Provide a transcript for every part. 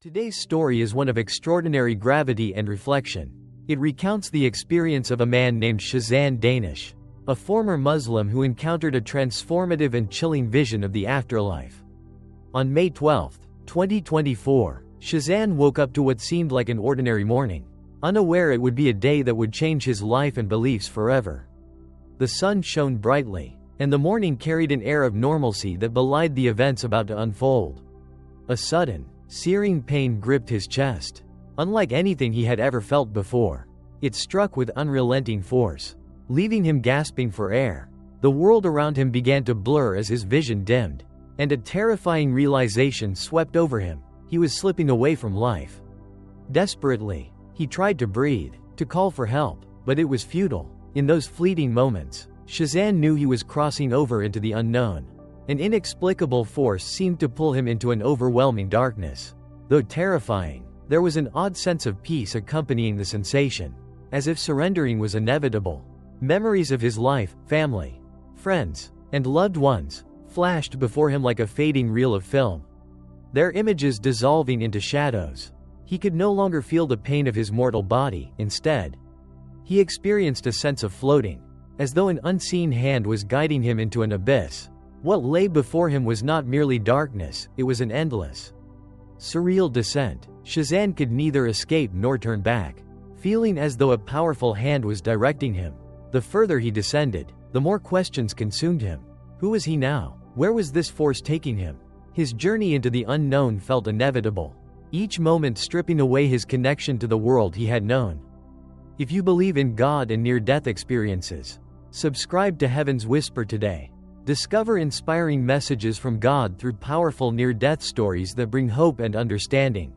Today's story is one of extraordinary gravity and reflection. It recounts the experience of a man named Shazan Danish, a former Muslim who encountered a transformative and chilling vision of the afterlife. On May 12, 2024, Shazan woke up to what seemed like an ordinary morning, unaware it would be a day that would change his life and beliefs forever. The sun shone brightly, and the morning carried an air of normalcy that belied the events about to unfold. A sudden, searing pain gripped his chest, unlike anything he had ever felt before. It struck with unrelenting force, leaving him gasping for air. The world around him began to blur as his vision dimmed, and a terrifying realization swept over him: he was slipping away from life. Desperately, he tried to breathe, to call for help, but it was futile. In those fleeting moments, Shazan knew he was crossing over into the unknown. An inexplicable force seemed to pull him into an overwhelming darkness. Though terrifying, there was an odd sense of peace accompanying the sensation, as if surrendering was inevitable. Memories of his life, family, friends, and loved ones flashed before him like a fading reel of film, their images dissolving into shadows. He could no longer feel the pain of his mortal body. Instead, he experienced a sense of floating, as though an unseen hand was guiding him into an abyss. What lay before him was not merely darkness, it was an endless, surreal descent. Shazan could neither escape nor turn back, feeling as though a powerful hand was directing him. The further he descended, the more questions consumed him. Who was he now? Where was this force taking him? His journey into the unknown felt inevitable, each moment stripping away his connection to the world he had known. If you believe in God and near-death experiences, subscribe to Heaven's Whisper today. Discover inspiring messages from God through powerful near-death stories that bring hope and understanding.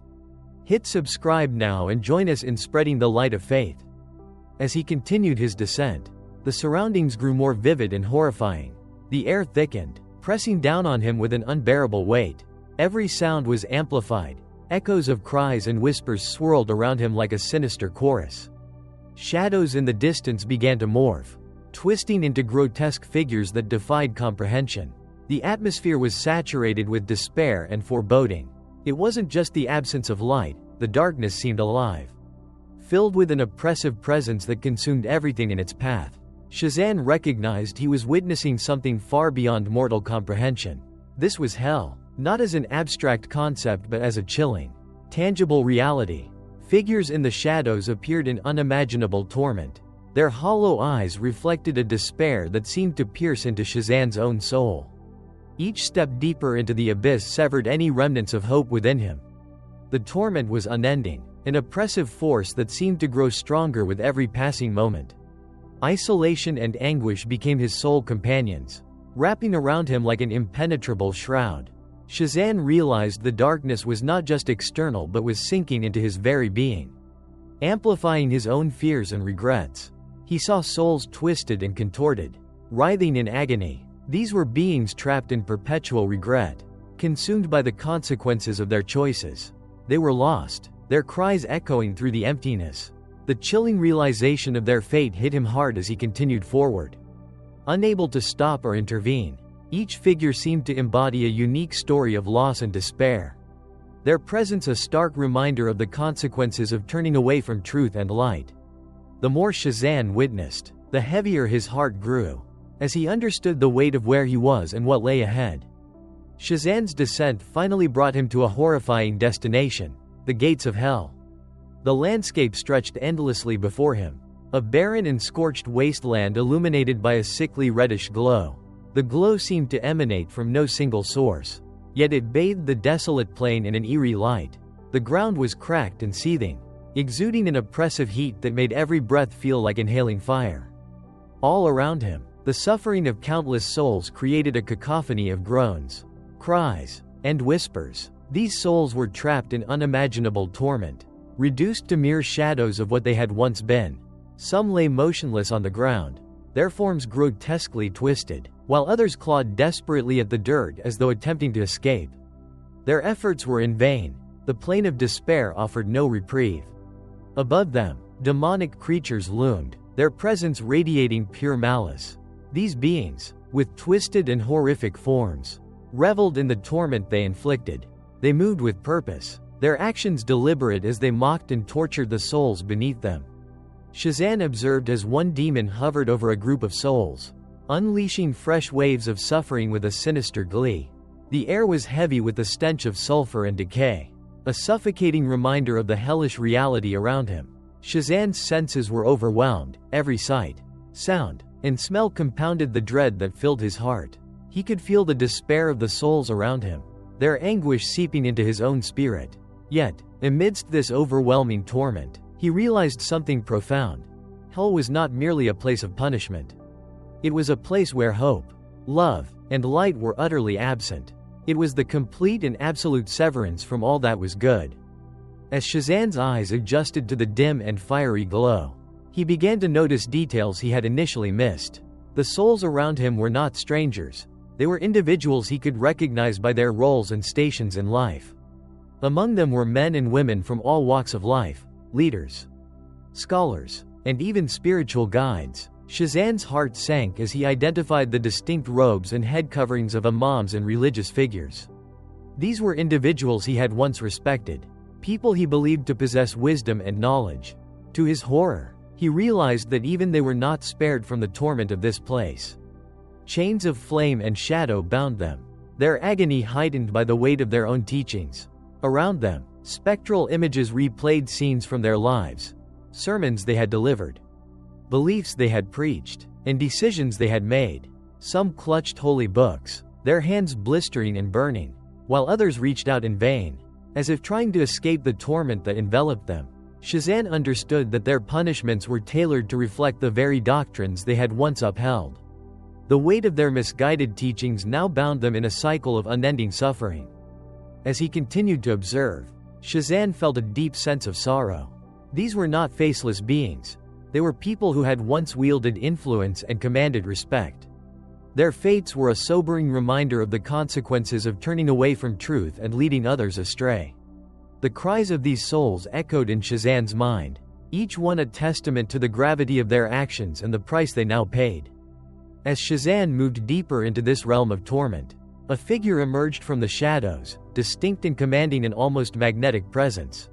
Hit subscribe now and join us in spreading the light of faith. As he continued his descent, the surroundings grew more vivid and horrifying. The air thickened, pressing down on him with an unbearable weight. Every sound was amplified. Echoes of cries and whispers swirled around him like a sinister chorus. Shadows in the distance began to morph, twisting into grotesque figures that defied comprehension. The atmosphere was saturated with despair and foreboding. It wasn't just the absence of light, the darkness seemed alive, filled with an oppressive presence that consumed everything in its path. Shazan recognized he was witnessing something far beyond mortal comprehension. This was hell, not as an abstract concept but as a chilling, tangible reality. Figures in the shadows appeared in unimaginable torment. Their hollow eyes reflected a despair that seemed to pierce into Shazan's own soul. Each step deeper into the abyss severed any remnants of hope within him. The torment was unending, an oppressive force that seemed to grow stronger with every passing moment. Isolation and anguish became his sole companions, wrapping around him like an impenetrable shroud. Shazan realized the darkness was not just external but was sinking into his very being, amplifying his own fears and regrets. He saw souls twisted and contorted, writhing in agony. These were beings trapped in perpetual regret, consumed by the consequences of their choices. They were lost, their cries echoing through the emptiness. The chilling realization of their fate hit him hard as he continued forward. Unable to stop or intervene, each figure seemed to embody a unique story of loss and despair, their presence a stark reminder of the consequences of turning away from truth and light. The more Shazan witnessed, the heavier his heart grew, as he understood the weight of where he was and what lay ahead. Shazan's descent finally brought him to a horrifying destination: the gates of hell. The landscape stretched endlessly before him, a barren and scorched wasteland illuminated by a sickly reddish glow. The glow seemed to emanate from no single source, yet it bathed the desolate plain in an eerie light. The ground was cracked and seething, exuding an oppressive heat that made every breath feel like inhaling fire. All around him, the suffering of countless souls created a cacophony of groans, cries, and whispers. These souls were trapped in unimaginable torment, reduced to mere shadows of what they had once been. Some lay motionless on the ground, their forms grotesquely twisted, while others clawed desperately at the dirt as though attempting to escape. Their efforts were in vain. The plain of despair offered no reprieve. Above them, demonic creatures loomed, their presence radiating pure malice. These beings, with twisted and horrific forms, reveled in the torment they inflicted. They moved with purpose, their actions deliberate as they mocked and tortured the souls beneath them. Shazan observed as one demon hovered over a group of souls, unleashing fresh waves of suffering with a sinister glee. The air was heavy with the stench of sulfur and decay, a suffocating reminder of the hellish reality around him. Shazan's senses were overwhelmed, every sight, sound, and smell compounded the dread that filled his heart. He could feel the despair of the souls around him, their anguish seeping into his own spirit. Yet, amidst this overwhelming torment, he realized something profound. Hell was not merely a place of punishment. It was a place where hope, love, and light were utterly absent. It was the complete and absolute severance from all that was good. As Shazan's eyes adjusted to the dim and fiery glow, he began to notice details he had initially missed. The souls around him were not strangers. They were individuals he could recognize by their roles and stations in life. Among them were men and women from all walks of life, leaders, scholars, and even spiritual guides. Shazan's heart sank as he identified the distinct robes and head coverings of imams and religious figures. These were individuals he had once respected, people he believed to possess wisdom and knowledge. To his horror, he realized that even they were not spared from the torment of this place. Chains of flame and shadow bound them, their agony heightened by the weight of their own teachings. Around them, spectral images replayed scenes from their lives, sermons they had delivered, beliefs they had preached, and decisions they had made. Some clutched holy books, their hands blistering and burning, while others reached out in vain, as if trying to escape the torment that enveloped them. Shazan understood that their punishments were tailored to reflect the very doctrines they had once upheld. The weight of their misguided teachings now bound them in a cycle of unending suffering. As he continued to observe, Shazan felt a deep sense of sorrow. These were not faceless beings. They were people who had once wielded influence and commanded respect. Their fates were a sobering reminder of the consequences of turning away from truth and leading others astray. The cries of these souls echoed in Shazan's mind, each one a testament to the gravity of their actions and the price they now paid. As Shazan moved deeper into this realm of torment, a figure emerged from the shadows, distinct and commanding an almost magnetic presence.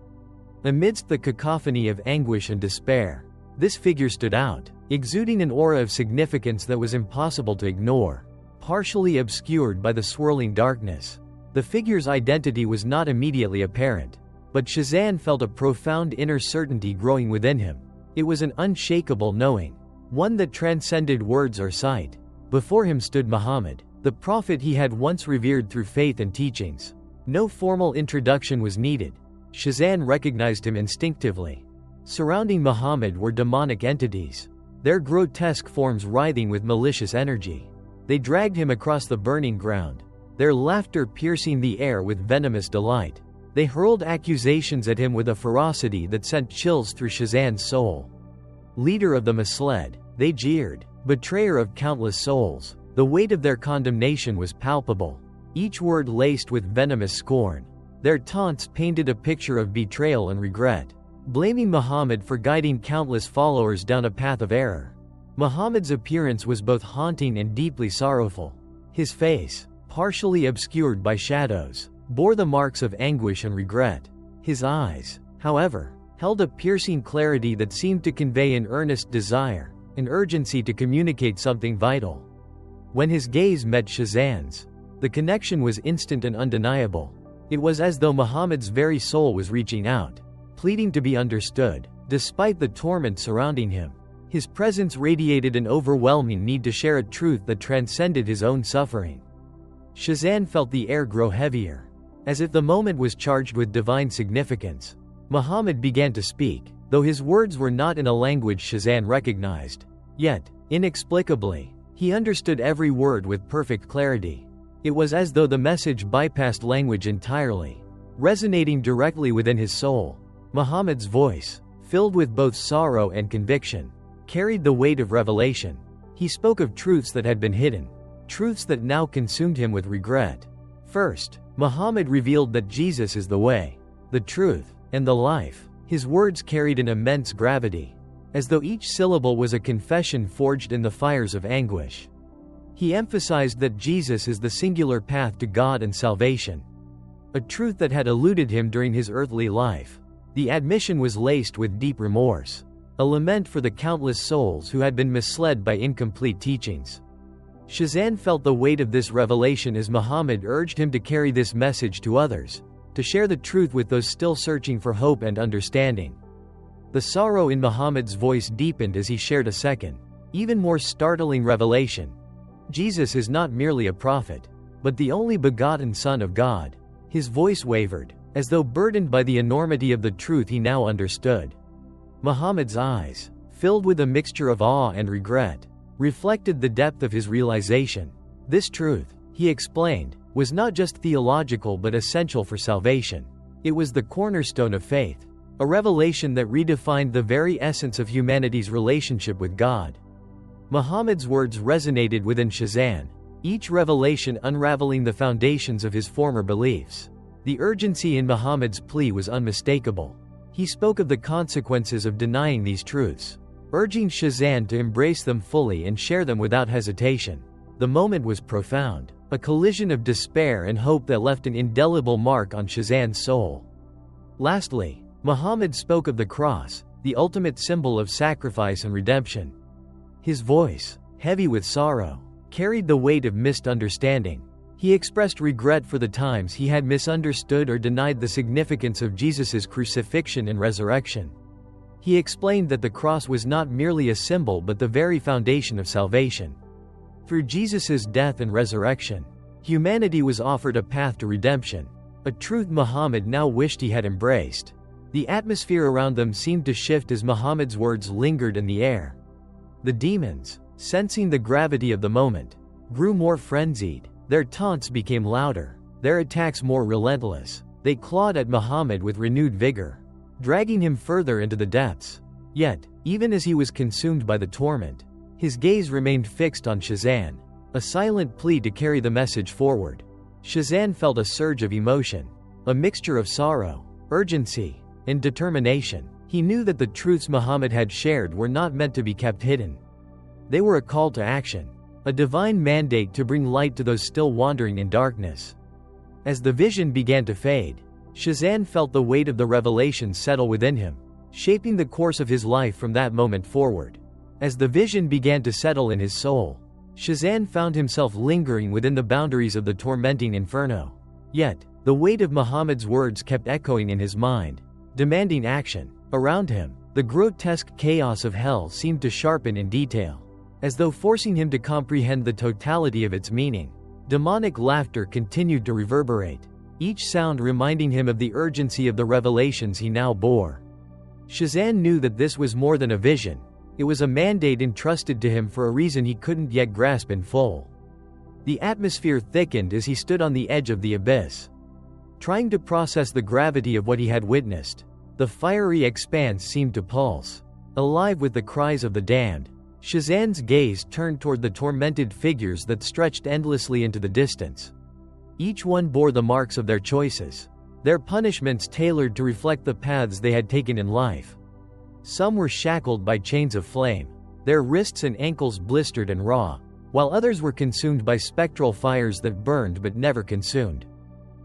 Amidst the cacophony of anguish and despair, this figure stood out, exuding an aura of significance that was impossible to ignore. Partially obscured by the swirling darkness, the figure's identity was not immediately apparent, but Shazan felt a profound inner certainty growing within him. It was an unshakable knowing, one that transcended words or sight. Before him stood Muhammad, the prophet he had once revered through faith and teachings. No formal introduction was needed. Shazan recognized him instinctively. Surrounding Muhammad were demonic entities, their grotesque forms writhing with malicious energy. They dragged him across the burning ground, their laughter piercing the air with venomous delight. They hurled accusations at him with a ferocity that sent chills through Shazan's soul. Leader of the misled, they jeered. Betrayer of countless souls, the weight of their condemnation was palpable, each word laced with venomous scorn. Their taunts painted a picture of betrayal and regret, blaming Muhammad for guiding countless followers down a path of error. Muhammad's appearance was both haunting and deeply sorrowful. His face, partially obscured by shadows, bore the marks of anguish and regret. His eyes, however, held a piercing clarity that seemed to convey an earnest desire, an urgency to communicate something vital. When his gaze met Shazan's, the connection was instant and undeniable. It was as though Muhammad's very soul was reaching out, pleading to be understood. Despite the torment surrounding him, his presence radiated an overwhelming need to share a truth that transcended his own suffering. Shazan felt the air grow heavier, as if the moment was charged with divine significance. Muhammad began to speak, though his words were not in a language Shazan recognized. Yet, inexplicably, he understood every word with perfect clarity. It was as though the message bypassed language entirely, resonating directly within his soul. Muhammad's voice, filled with both sorrow and conviction, carried the weight of revelation. He spoke of truths that had been hidden, truths that now consumed him with regret. First, Muhammad revealed that Jesus is the way, the truth, and the life. His words carried an immense gravity, as though each syllable was a confession forged in the fires of anguish. He emphasized that Jesus is the singular path to God and salvation. a truth that had eluded him during his earthly life. The admission was laced with deep remorse, a lament for the countless souls who had been misled by incomplete teachings. Shazan felt the weight of this revelation as Muhammad urged him to carry this message to others, to share the truth with those still searching for hope and understanding. The sorrow in Muhammad's voice deepened as he shared a second, even more startling revelation. Jesus is not merely a prophet, but the only begotten Son of God. His voice wavered, as though burdened by the enormity of the truth he now understood. Muhammad's eyes, filled with a mixture of awe and regret, reflected the depth of his realization. This truth, he explained, was not just theological but essential for salvation. It was the cornerstone of faith, a revelation that redefined the very essence of humanity's relationship with God. Muhammad's words resonated within Shazan, each revelation unraveling the foundations of his former beliefs. The urgency in Muhammad's plea was unmistakable. He spoke of the consequences of denying these truths, urging Shazan to embrace them fully and share them without hesitation. The moment was profound, a collision of despair and hope that left an indelible mark on Shazan's soul. Lastly, Muhammad spoke of the cross, the ultimate symbol of sacrifice and redemption. His voice, heavy with sorrow, carried the weight of misunderstanding. He expressed regret for the times he had misunderstood or denied the significance of Jesus' crucifixion and resurrection. He explained that the cross was not merely a symbol but the very foundation of salvation. Through Jesus' death and resurrection, humanity was offered a path to redemption, a truth Muhammad now wished he had embraced. The atmosphere around them seemed to shift as Muhammad's words lingered in the air. The demons, sensing the gravity of the moment, grew more frenzied. Their taunts became louder, their attacks more relentless. They clawed at Muhammad with renewed vigor, dragging him further into the depths. Yet, even as he was consumed by the torment, his gaze remained fixed on Shazan, a silent plea to carry the message forward. Shazan felt a surge of emotion, a mixture of sorrow, urgency, and determination. He knew that the truths Muhammad had shared were not meant to be kept hidden. They were a call to action, a divine mandate to bring light to those still wandering in darkness. As the vision began to fade, Shazan felt the weight of the revelation settle within him, shaping the course of his life from that moment forward. As the vision began to settle in his soul, Shazan found himself lingering within the boundaries of the tormenting inferno. Yet, the weight of Muhammad's words kept echoing in his mind, demanding action. Around him, the grotesque chaos of hell seemed to sharpen in detail, as though forcing him to comprehend the totality of its meaning. Demonic laughter continued to reverberate, each sound reminding him of the urgency of the revelations he now bore. Shazan knew that this was more than a vision. It was a mandate entrusted to him for a reason he couldn't yet grasp in full. The atmosphere thickened as he stood on the edge of the abyss, trying to process the gravity of what he had witnessed. The fiery expanse seemed to pulse, alive with the cries of the damned. Shazan's gaze turned toward the tormented figures that stretched endlessly into the distance. Each one bore the marks of their choices, their punishments tailored to reflect the paths they had taken in life. Some were shackled by chains of flame, their wrists and ankles blistered and raw, while others were consumed by spectral fires that burned but never consumed.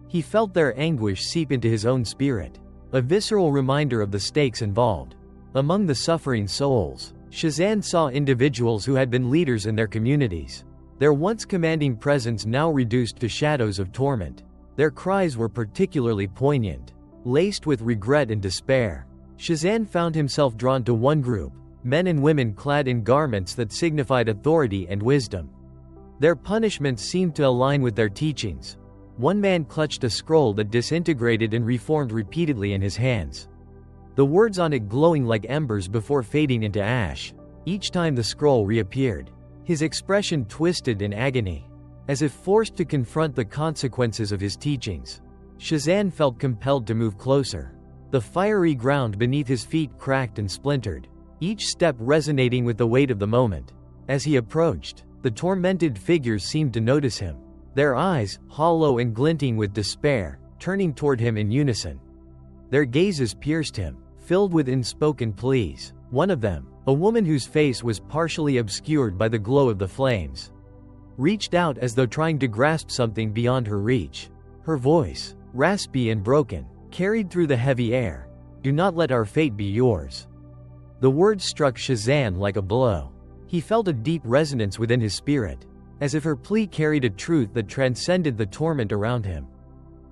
He felt their anguish seep into his own spirit, a visceral reminder of the stakes involved. Among the suffering souls, Shazan saw individuals who had been leaders in their communities, their once commanding presence now reduced to shadows of torment. Their cries were particularly poignant, laced with regret and despair. Shazan found himself drawn to one group, men and women clad in garments that signified authority and wisdom. Their punishments seemed to align with their teachings. One man clutched a scroll that disintegrated and reformed repeatedly in his hands, the words on it glowing like embers before fading into ash. Each time the scroll reappeared, his expression twisted in agony, as if forced to confront the consequences of his teachings. Shazan felt compelled to move closer. The fiery ground beneath his feet cracked and splintered, each step resonating with the weight of the moment. As he approached, the tormented figures seemed to notice him, their eyes, hollow and glinting with despair, turning toward him in unison. Their gazes pierced him, filled with unspoken pleas. One of them, a woman whose face was partially obscured by the glow of the flames, reached out as though trying to grasp something beyond her reach. Her voice, raspy and broken, carried through the heavy air. "Do not let our fate be yours." The words struck Shazan like a blow. He felt a deep resonance within his spirit, as if her plea carried a truth that transcended the torment around him.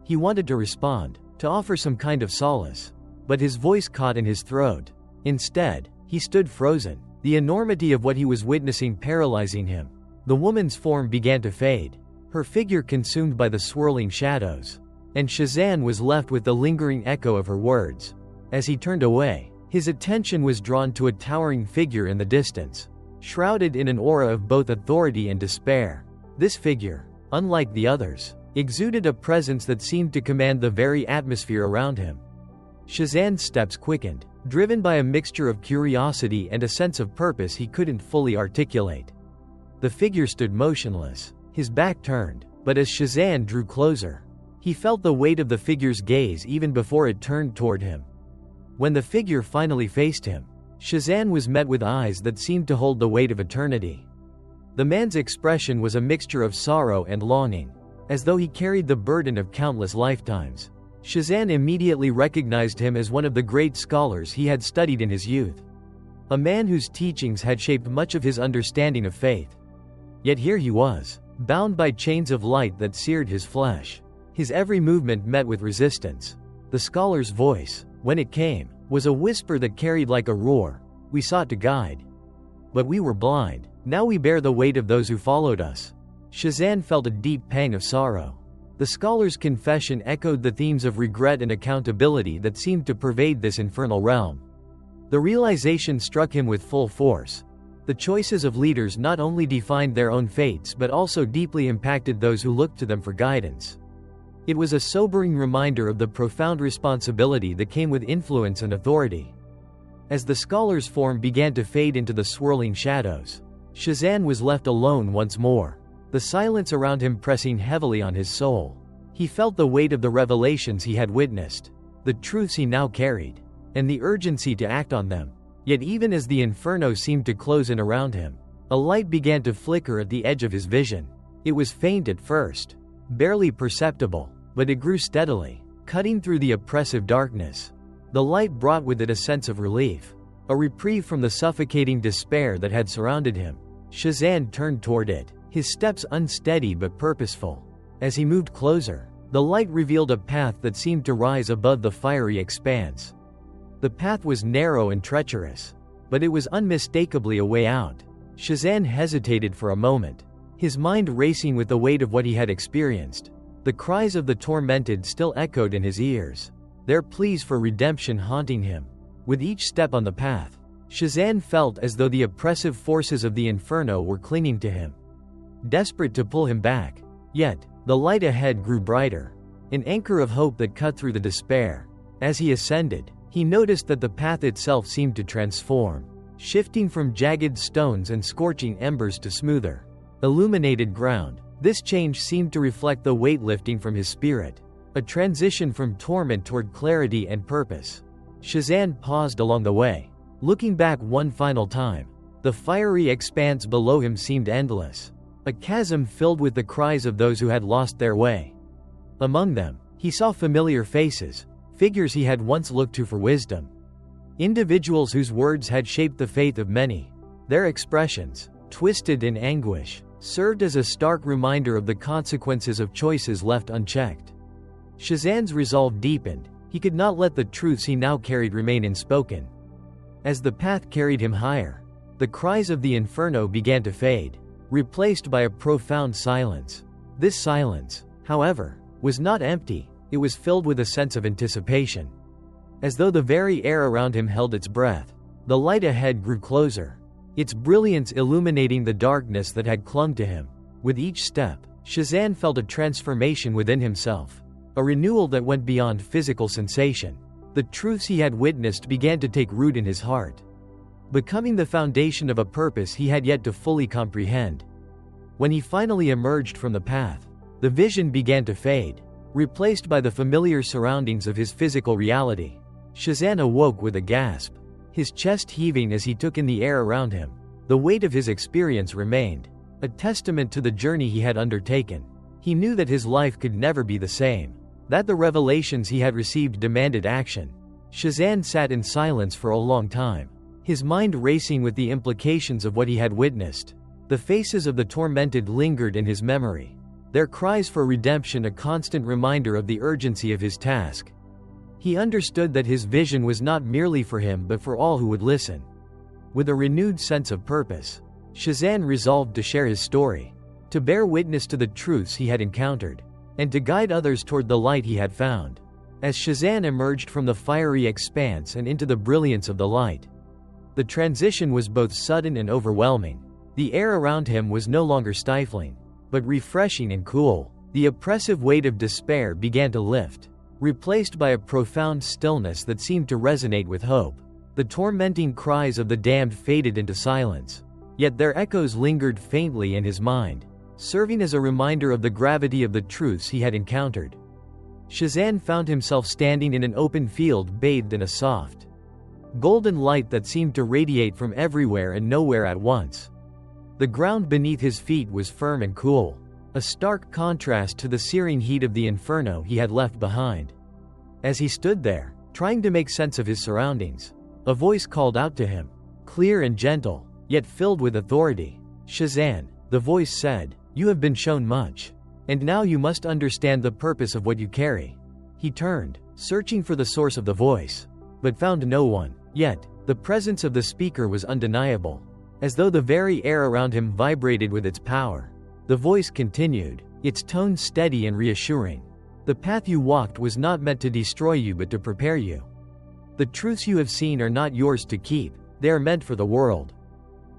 He wanted to respond, to offer some kind of solace, but his voice caught in his throat. Instead, he stood frozen, the enormity of what he was witnessing paralyzing him. The woman's form began to fade, her figure consumed by the swirling shadows, and Shazan was left with the lingering echo of her words. As he turned away, his attention was drawn to a towering figure in the distance, shrouded in an aura of both authority and despair. This figure, unlike the others, exuded a presence that seemed to command the very atmosphere around him. Shazan's steps quickened, driven by a mixture of curiosity and a sense of purpose he couldn't fully articulate. The figure stood motionless, his back turned, but as Shazan drew closer, he felt the weight of the figure's gaze even before it turned toward him. When the figure finally faced him, Shazan was met with eyes that seemed to hold the weight of eternity. The man's expression was a mixture of sorrow and longing, as though he carried the burden of countless lifetimes. Shazan immediately recognized him as one of the great scholars he had studied in his youth, a man whose teachings had shaped much of his understanding of faith. Yet here he was, bound by chains of light that seared his flesh. His every movement met with resistance. The scholar's voice, when it came, was a whisper that carried like a roar. "We sought to guide, but we were blind. Now we bear the weight of those who followed us." Shazan felt a deep pang of sorrow. The scholar's confession echoed the themes of regret and accountability that seemed to pervade this infernal realm. The realization struck him with full force. The choices of leaders not only defined their own fates but also deeply impacted those who looked to them for guidance. It was a sobering reminder of the profound responsibility that came with influence and authority. As the scholar's form began to fade into the swirling shadows, Shazan was left alone once more, the silence around him pressing heavily on his soul. He felt the weight of the revelations he had witnessed, the truths he now carried, and the urgency to act on them. Yet even as the inferno seemed to close in around him, a light began to flicker at the edge of his vision. It was faint at first, barely perceptible, but it grew steadily, cutting through the oppressive darkness. The light brought with it a sense of relief, a reprieve from the suffocating despair that had surrounded him. Shazan turned toward it, his steps unsteady but purposeful. As he moved closer, the light revealed a path that seemed to rise above the fiery expanse. The path was narrow and treacherous, but it was unmistakably a way out. Shazan hesitated for a moment, his mind racing with the weight of what he had experienced. The cries of the tormented still echoed in his ears, their pleas for redemption haunting him. With each step on the path, Shazan felt as though the oppressive forces of the inferno were clinging to him, desperate to pull him back. Yet, the light ahead grew brighter, an anchor of hope that cut through the despair. As he ascended, he noticed that the path itself seemed to transform, shifting from jagged stones and scorching embers to smoother, illuminated ground. This change seemed to reflect the weight lifting from his spirit, a transition from torment toward clarity and purpose. Shazan paused along the way, looking back one final time. The fiery expanse below him seemed endless, a chasm filled with the cries of those who had lost their way. Among them, he saw familiar faces, figures he had once looked to for wisdom, individuals whose words had shaped the faith of many. Their expressions, twisted in anguish, served as a stark reminder of the consequences of choices left unchecked. Shazan's resolve deepened. He could not let the truths he now carried remain unspoken. As the path carried him higher, the cries of the inferno began to fade, replaced by a profound silence. This silence, however, was not empty. It was filled with a sense of anticipation, as though the very air around him held its breath. The light ahead grew closer, its brilliance illuminating the darkness that had clung to him. With each step, Shazan felt a transformation within himself, a renewal that went beyond physical sensation. The truths he had witnessed began to take root in his heart, becoming the foundation of a purpose he had yet to fully comprehend. When he finally emerged from the path, the vision began to fade, replaced by the familiar surroundings of his physical reality. Shazan awoke with a gasp, his chest heaving as he took in the air around him. The weight of his experience remained, a testament to the journey he had undertaken. He knew that his life could never be the same. that the revelations he had received demanded action. Shazan sat in silence for a long time, his mind racing with the implications of what he had witnessed. The faces of the tormented lingered in his memory, their cries for redemption a constant reminder of the urgency of his task. He understood that his vision was not merely for him but for all who would listen. With a renewed sense of purpose, Shazan resolved to share his story, to bear witness to the truths he had encountered, and to guide others toward the light he had found. As Shazan emerged from the fiery expanse and into the brilliance of the light, the transition was both sudden and overwhelming. The air around him was no longer stifling, but refreshing and cool. The oppressive weight of despair began to lift, replaced by a profound stillness that seemed to resonate with hope. The tormenting cries of the damned faded into silence, yet their echoes lingered faintly in his mind, serving as a reminder of the gravity of the truths he had encountered. Shazan found himself standing in an open field bathed in a soft, golden light that seemed to radiate from everywhere and nowhere at once. The ground beneath his feet was firm and cool, a stark contrast to the searing heat of the inferno he had left behind. As he stood there, trying to make sense of his surroundings, a voice called out to him, clear and gentle, yet filled with authority. "Shazan," the voice said, "you have been shown much, and now you must understand the purpose of what you carry." He turned, searching for the source of the voice, but found no one. Yet, the presence of the speaker was undeniable, as though the very air around him vibrated with its power. The voice continued, its tone steady and reassuring. "The path you walked was not meant to destroy you but to prepare you. The truths you have seen are not yours to keep, they are meant for the world.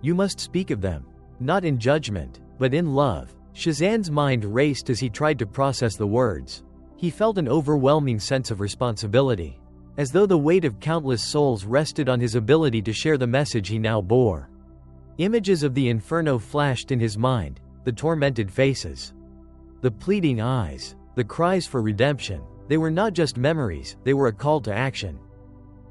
You must speak of them, not in judgment, but in love." Shazan's mind raced as he tried to process the words. He felt an overwhelming sense of responsibility, as though the weight of countless souls rested on his ability to share the message he now bore. Images of the inferno flashed in his mind, the tormented faces, the pleading eyes, the cries for redemption. They were not just memories, they were a call to action.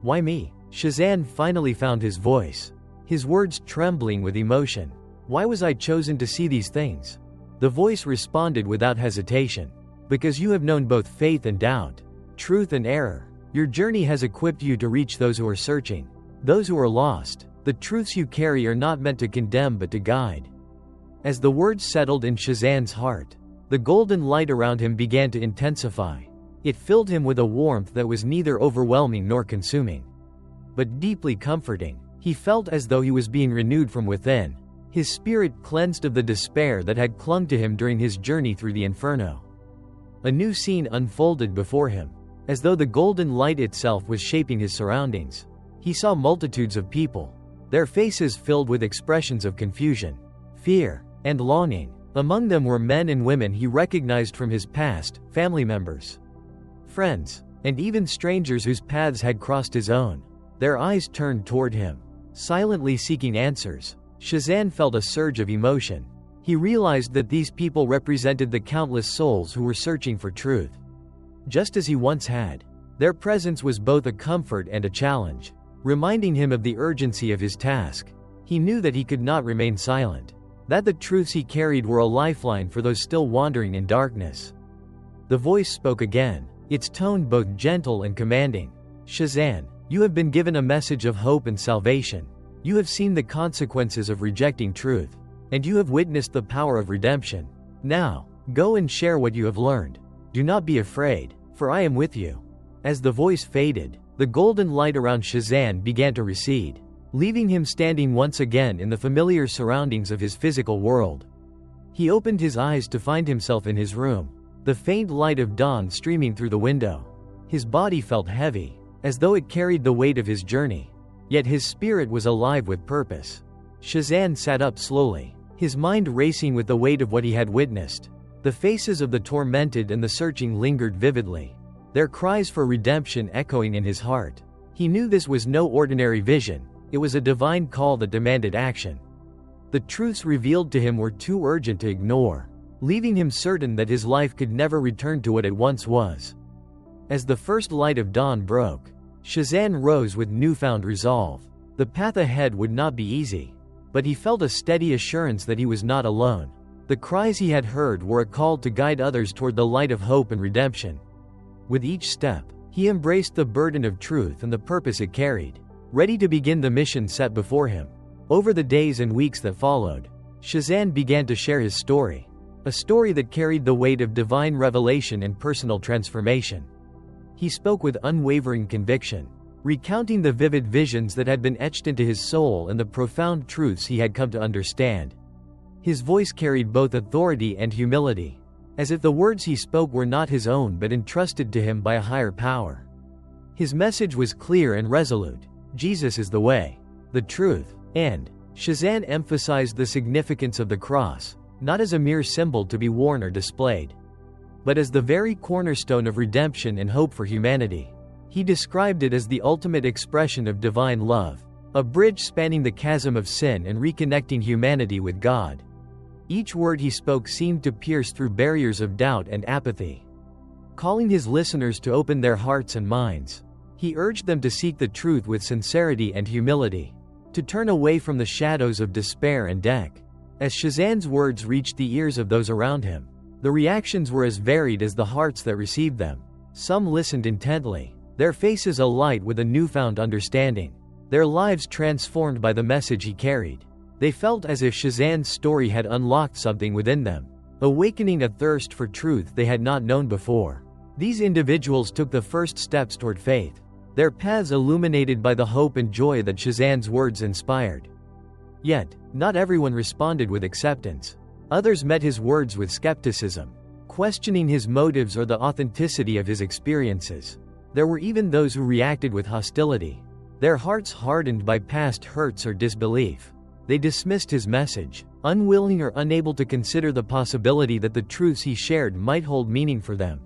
"Why me?" Shazan finally found his voice, his words trembling with emotion. "Why was I chosen to see these things?" The voice responded without hesitation. "Because you have known both faith and doubt, truth and error. Your journey has equipped you to reach those who are searching, those who are lost. The truths you carry are not meant to condemn but to guide." As the words settled in Shazan's heart, the golden light around him began to intensify. It filled him with a warmth that was neither overwhelming nor consuming, but deeply comforting. He felt as though he was being renewed from within, his spirit cleansed of the despair that had clung to him during his journey through the inferno. A new scene unfolded before him, as though the golden light itself was shaping his surroundings. He saw multitudes of people, their faces filled with expressions of confusion, fear, and longing. Among them were men and women he recognized from his past, family members, friends, and even strangers whose paths had crossed his own. Their eyes turned toward him, silently seeking answers. Shazan felt a surge of emotion. He realized that these people represented the countless souls who were searching for truth, just as he once had. Their presence was both a comfort and a challenge, reminding him of the urgency of his task. He knew that he could not remain silent, that the truths he carried were a lifeline for those still wandering in darkness. The voice spoke again, its tone both gentle and commanding. "Shazan, you have been given a message of hope and salvation. You have seen the consequences of rejecting truth, and you have witnessed the power of redemption. Now, go and share what you have learned. Do not be afraid, for I am with you." As the voice faded, the golden light around Shazan began to recede, leaving him standing once again in the familiar surroundings of his physical world. He opened his eyes to find himself in his room, the faint light of dawn streaming through the window. His body felt heavy, as though it carried the weight of his journey, yet his spirit was alive with purpose. Shazan sat up slowly, his mind racing with the weight of what he had witnessed. The faces of the tormented and the searching lingered vividly, their cries for redemption echoing in his heart. He knew this was no ordinary vision, it was a divine call that demanded action. The truths revealed to him were too urgent to ignore, leaving him certain that his life could never return to what it once was. As the first light of dawn broke, Shazan rose with newfound resolve. The path ahead would not be easy, but he felt a steady assurance that he was not alone. The cries he had heard were a call to guide others toward the light of hope and redemption. With each step, he embraced the burden of truth and the purpose it carried, ready to begin the mission set before him. Over the days and weeks that followed, Shazan began to share his story, a story that carried the weight of divine revelation and personal transformation. He spoke with unwavering conviction, recounting the vivid visions that had been etched into his soul and the profound truths he had come to understand. His voice carried both authority and humility, as if the words he spoke were not his own but entrusted to him by a higher power. His message was clear and resolute: Jesus is the way, the truth, and Shazan emphasized the significance of the cross, not as a mere symbol to be worn or displayed, but as the very cornerstone of redemption and hope for humanity. He described it as the ultimate expression of divine love, a bridge spanning the chasm of sin and reconnecting humanity with God. Each word he spoke seemed to pierce through barriers of doubt and apathy. Calling his listeners to open their hearts and minds, he urged them to seek the truth with sincerity and humility, to turn away from the shadows of despair and death. As Shazan's words reached the ears of those around him, the reactions were as varied as the hearts that received them. Some listened intently, their faces alight with a newfound understanding, their lives transformed by the message he carried. They felt as if Shazan's story had unlocked something within them, awakening a thirst for truth they had not known before. These individuals took the first steps toward faith, their paths illuminated by the hope and joy that Shazan's words inspired. Yet, not everyone responded with acceptance. Others met his words with skepticism, questioning his motives or the authenticity of his experiences. There were even those who reacted with hostility, their hearts hardened by past hurts or disbelief. They dismissed his message, unwilling or unable to consider the possibility that the truths he shared might hold meaning for them.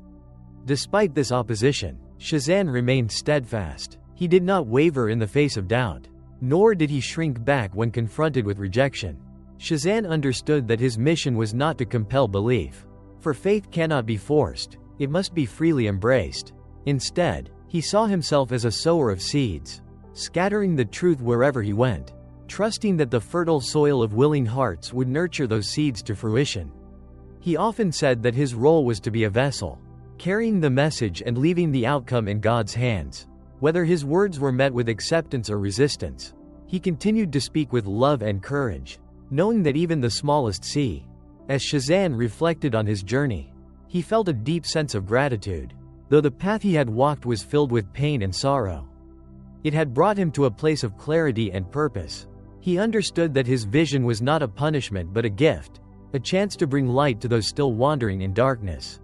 Despite this opposition, Shazan remained steadfast. He did not waver in the face of doubt, nor did he shrink back when confronted with rejection. Shazan understood that his mission was not to compel belief, for faith cannot be forced, it must be freely embraced. Instead, he saw himself as a sower of seeds, scattering the truth wherever he went, trusting that the fertile soil of willing hearts would nurture those seeds to fruition. He often said that his role was to be a vessel, carrying the message and leaving the outcome in God's hands. Whether his words were met with acceptance or resistance, he continued to speak with love and courage, knowing that even the smallest seed. As Shazan reflected on his journey, he felt a deep sense of gratitude. Though the path he had walked was filled with pain and sorrow, it had brought him to a place of clarity and purpose. He understood that his vision was not a punishment but a gift, a chance to bring light to those still wandering in darkness.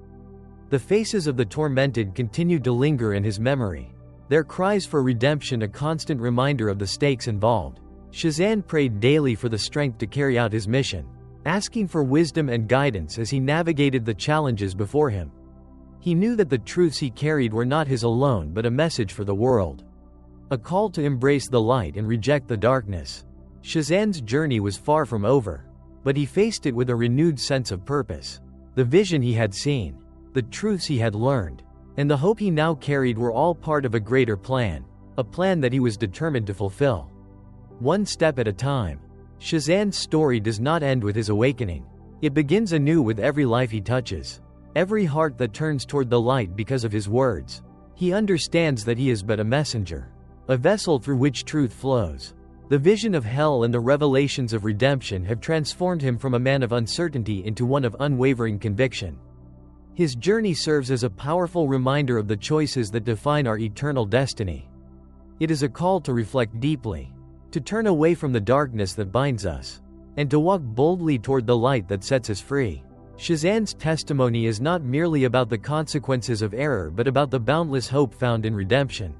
The faces of the tormented continued to linger in his memory, their cries for redemption a constant reminder of the stakes involved. Shazan prayed daily for the strength to carry out his mission, asking for wisdom and guidance as he navigated the challenges before him. He knew that the truths he carried were not his alone but a message for the world, a call to embrace the light and reject the darkness. Shazan's journey was far from over, but he faced it with a renewed sense of purpose. The vision he had seen, the truths he had learned, and the hope he now carried were all part of a greater plan, a plan that he was determined to fulfill. One step at a time, Shazan's story does not end with his awakening. It begins anew with every life he touches, every heart that turns toward the light because of his words. He understands that he is but a messenger, a vessel through which truth flows. The vision of hell and the revelations of redemption have transformed him from a man of uncertainty into one of unwavering conviction. His journey serves as a powerful reminder of the choices that define our eternal destiny. It is a call to reflect deeply, to turn away from the darkness that binds us, and to walk boldly toward the light that sets us free. Shazan's testimony is not merely about the consequences of error but about the boundless hope found in redemption.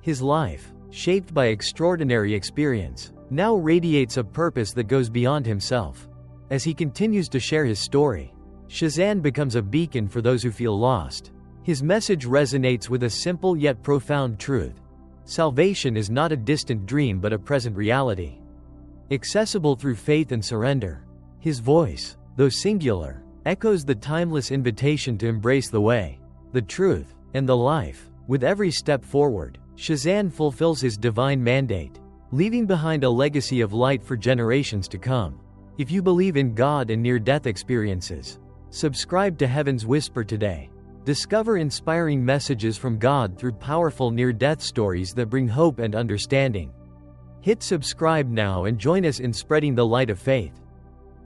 His life, shaped by extraordinary experience, now radiates a purpose that goes beyond himself. As he continues to share his story, Shazan becomes a beacon for those who feel lost. His message resonates with a simple yet profound truth: salvation is not a distant dream but a present reality, accessible through faith and surrender. His voice, though singular, echoes the timeless invitation to embrace the way, the truth, and the life. With every step forward, Shazan fulfills his divine mandate, leaving behind a legacy of light for generations to come. If you believe in God and near-death experiences, subscribe to Heaven's Whisper today. Discover inspiring messages from God through powerful near-death stories that bring hope and understanding. Hit subscribe now and join us in spreading the light of faith.